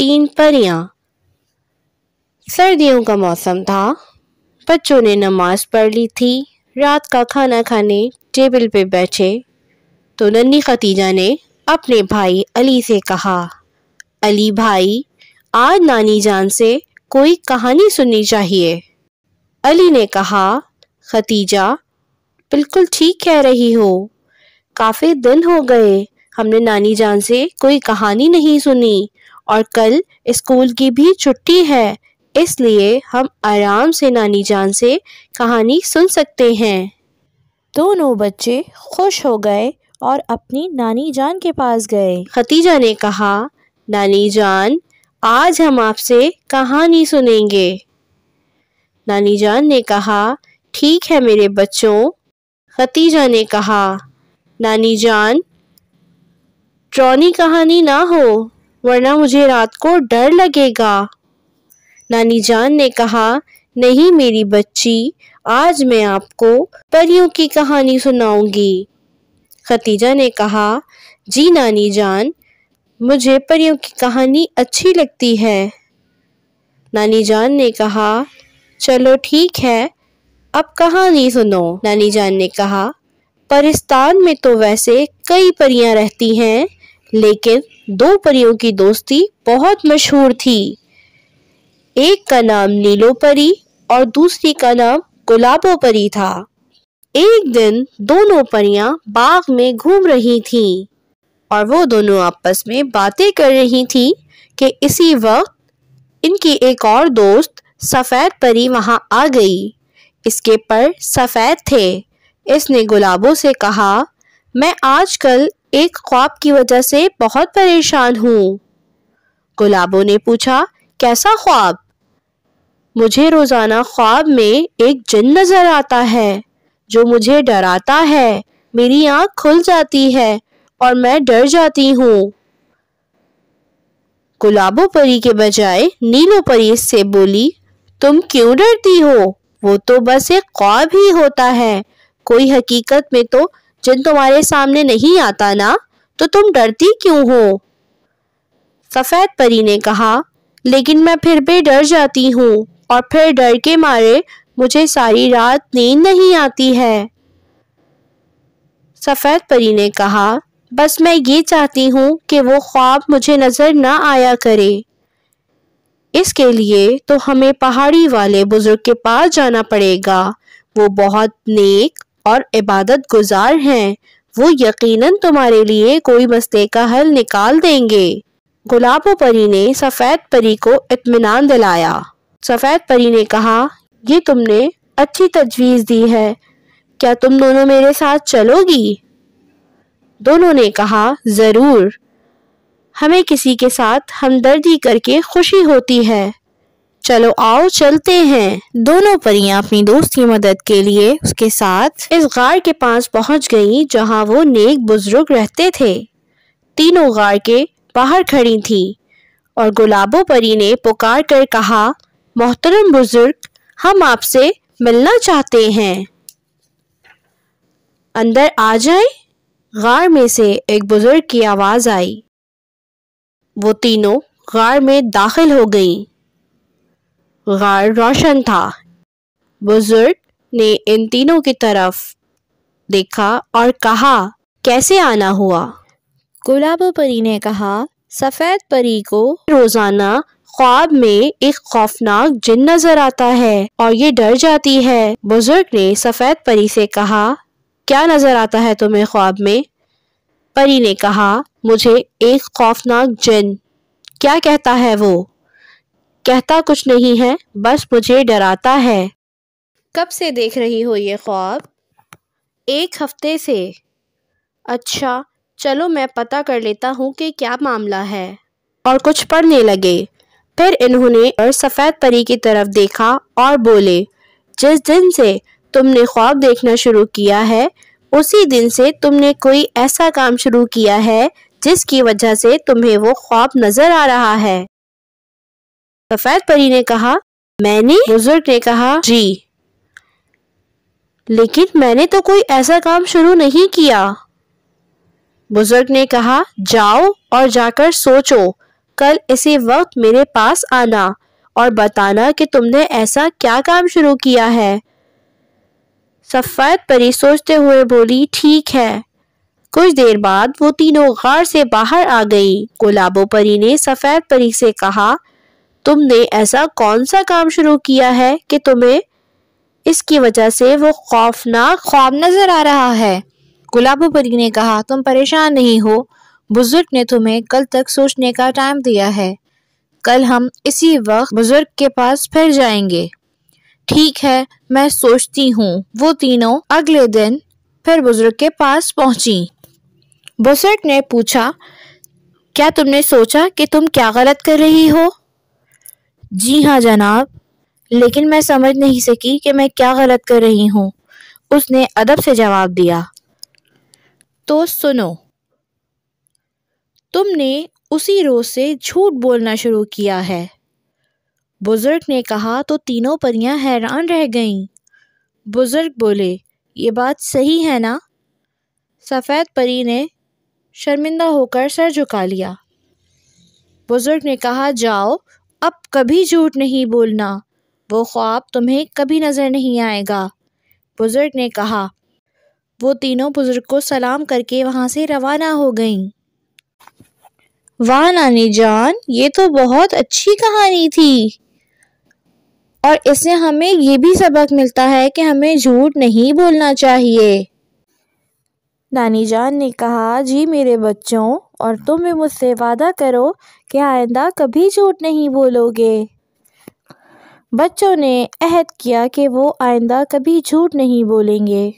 3 परियां। सर्दियों का मौसम था। बच्चों ने नमाज पढ़ ली थी। रात का खाना खाने टेबल पे बैठे तो नन्ही खतीजा ने अपने भाई अली से कहा, अली भाई, आज नानी जान से कोई कहानी सुननी चाहिए। अली ने कहा, खतीजा, बिल्कुल ठीक कह रही हो। काफी दिन हो गए हमने नानी जान से कोई कहानी नहीं सुनी और कल स्कूल की भी छुट्टी है, इसलिए हम आराम से नानी जान से कहानी सुन सकते हैं। दोनों बच्चे खुश हो गए और अपनी नानी जान के पास गए। खतीजा ने कहा, नानी जान, आज हम आपसे कहानी सुनेंगे। नानी जान ने कहा, ठीक है मेरे बच्चों। खतीजा ने कहा, नानी जान, डरावनी कहानी ना हो वरना मुझे रात को डर लगेगा। नानी जान ने कहा, नहीं मेरी बच्ची, आज मैं आपको परियों की कहानी सुनाऊंगी। खतीजा ने कहा, जी नानी जान, मुझे परियों की कहानी अच्छी लगती है। नानी जान ने कहा, चलो ठीक है, अब कहानी सुनो। नानी जान ने कहा, परिस्तान में तो वैसे कई परियां रहती हैं, लेकिन 2 परियों की दोस्ती बहुत मशहूर थी। एक का नाम नीलो परी और दूसरी का नाम गुलाबो परी था। एक दिन दोनों परियां बाग में घूम रही थीं और वो दोनों आपस में बातें कर रही थीं कि इसी वक्त इनकी एक और दोस्त सफेद परी वहां आ गई। इसके पर सफेद थे। इसने गुलाबो से कहा, मैं आजकल एक ख्वाब की वजह से बहुत परेशान हूँ। गुलाबो ने पूछा, कैसा ख्वाब? मुझे रोजाना ख्वाब में एक जिन नजर आता है जो मुझे डराता है। मेरी आंख खुल जाती है और मैं डर जाती हूँ। गुलाबो परी के बजाय नीलो परी इससे बोली, तुम क्यों डरती हो? वो तो बस एक ख्वाब ही होता है। कोई हकीकत में तो जिन तुम्हारे सामने नहीं आता ना, तो तुम डरती क्यों हो? सफेद परी ने कहा, लेकिन मैं फिर भी डर जाती हूँ और फिर डर के मारे मुझे सारी रात नींद नहीं आती है। सफेद परी ने कहा, बस मैं ये चाहती हूँ कि वो ख्वाब मुझे नजर ना आया करे। इसके लिए तो हमें पहाड़ी वाले बुजुर्ग के पास जाना पड़ेगा। वो बहुत नेक और इबादत गुजार हैं। वो यकीनन तुम्हारे लिए कोई मसले का हल निकाल देंगे। गुलाबो परी ने सफेद परी को इत्मीनान दिलाया। सफेद परी ने कहा, ये तुमने अच्छी तजवीज़ दी है। क्या तुम दोनों मेरे साथ चलोगी? दोनों ने कहा, जरूर। हमें किसी के साथ हमदर्दी करके खुशी होती है। चलो आओ चलते हैं। दोनों परियां अपनी दोस्त की मदद के लिए उसके साथ इस गार के पास पहुंच गईं जहां वो नेक बुजुर्ग रहते थे। तीनों गार के बाहर खड़ी थीं और गुलाबो परी ने पुकार कर कहा, मोहतरम बुजुर्ग, हम आपसे मिलना चाहते हैं। अंदर आ जाएं। गार में से एक बुजुर्ग की आवाज आई। वो तीनों गार में दाखिल हो गईं। गार रोशन था। बुजुर्ग ने इन तीनों की तरफ देखा और कहा, कैसे आना हुआ? गुलाबो परी ने कहा, सफेद परी को रोजाना ख्वाब में एक खौफनाक जिन नजर आता है और ये डर जाती है। बुजुर्ग ने सफेद परी से कहा, क्या नजर आता है तुम्हें ख्वाब में? परी ने कहा, मुझे एक खौफनाक जिन। क्या कहता है वो? कहता कुछ नहीं है, बस मुझे डराता है। कब से देख रही हो ये ख्वाब? 1 हफ्ते से। अच्छा, चलो मैं पता कर लेता हूँ कि क्या मामला है। और कुछ पढ़ने लगे। फिर इन्होंने और सफेद परी की तरफ देखा और बोले, जिस दिन से तुमने ख्वाब देखना शुरू किया है, उसी दिन से तुमने कोई ऐसा काम शुरू किया है जिसकी वजह से तुम्हें वो ख्वाब नजर आ रहा है। सफेद परी ने कहा, मैंने? बुजुर्ग ने कहा, जी। लेकिन मैंने तो कोई ऐसा काम शुरू नहीं किया। बुजुर्ग ने कहा, जाओ और जाकर सोचो, کل اسی وقت میرے پاس آنا اور بتانا کہ تم نے ایسا کیا کام شروع کیا ہے۔ سفید پری سوچتے ہوئے بولی، ٹھیک ہے۔ کچھ دیر بعد وہ تینوں غار سے باہر آ گئی۔ گلابو پری نے سفید پری سے کہا، تم نے ایسا کون سا کام شروع کیا ہے کہ تمہیں اس کی وجہ سے وہ خوفناک خواب نظر آ رہا ہے؟ گلابو پری نے کہا، تم پریشان نہیں ہو، بزرگ نے تمہیں کل تک سوچنے کا ٹائم دیا ہے۔ کل ہم اسی وقت بزرگ کے پاس پھر جائیں گے۔ ٹھیک ہے، میں سوچتی ہوں۔ وہ تینوں اگلے دن پھر بزرگ کے پاس پہنچی۔ بزرگ نے پوچھا، کیا تم نے سوچا کہ تم کیا غلط کر رہی ہو؟ جی ہاں جناب، لیکن میں سمجھ نہیں سکی کہ میں کیا غلط کر رہی ہوں، اس نے ادب سے جواب دیا۔ تو سنو، تم نے اسی روز سے جھوٹ بولنا شروع کیا ہے۔ بزرگ نے کہا تو تینوں پریاں حیران رہ گئیں۔ بزرگ بولے، یہ بات صحیح ہے نا؟ سفید پری نے شرمندہ ہو کر سر جھکا لیا۔ بزرگ نے کہا، جاؤ، اب کبھی جھوٹ نہیں بولنا، وہ خواب تمہیں کبھی نظر نہیں آئے گا۔ بزرگ نے کہا۔ وہ تینوں بزرگ کو سلام کر کے وہاں سے روانہ ہو گئیں۔ واہ نانی جان، یہ تو بہت اچھی کہانی تھی، اور اس سے ہمیں یہ بھی سبق ملتا ہے کہ ہمیں جھوٹ نہیں بولنا چاہیے۔ نانی جان نے کہا، جی میرے بچوں، اور تم بھی مجھ سے وعدہ کرو کہ آئندہ کبھی جھوٹ نہیں بولو گے۔ بچوں نے عہد کیا کہ وہ آئندہ کبھی جھوٹ نہیں بولیں گے۔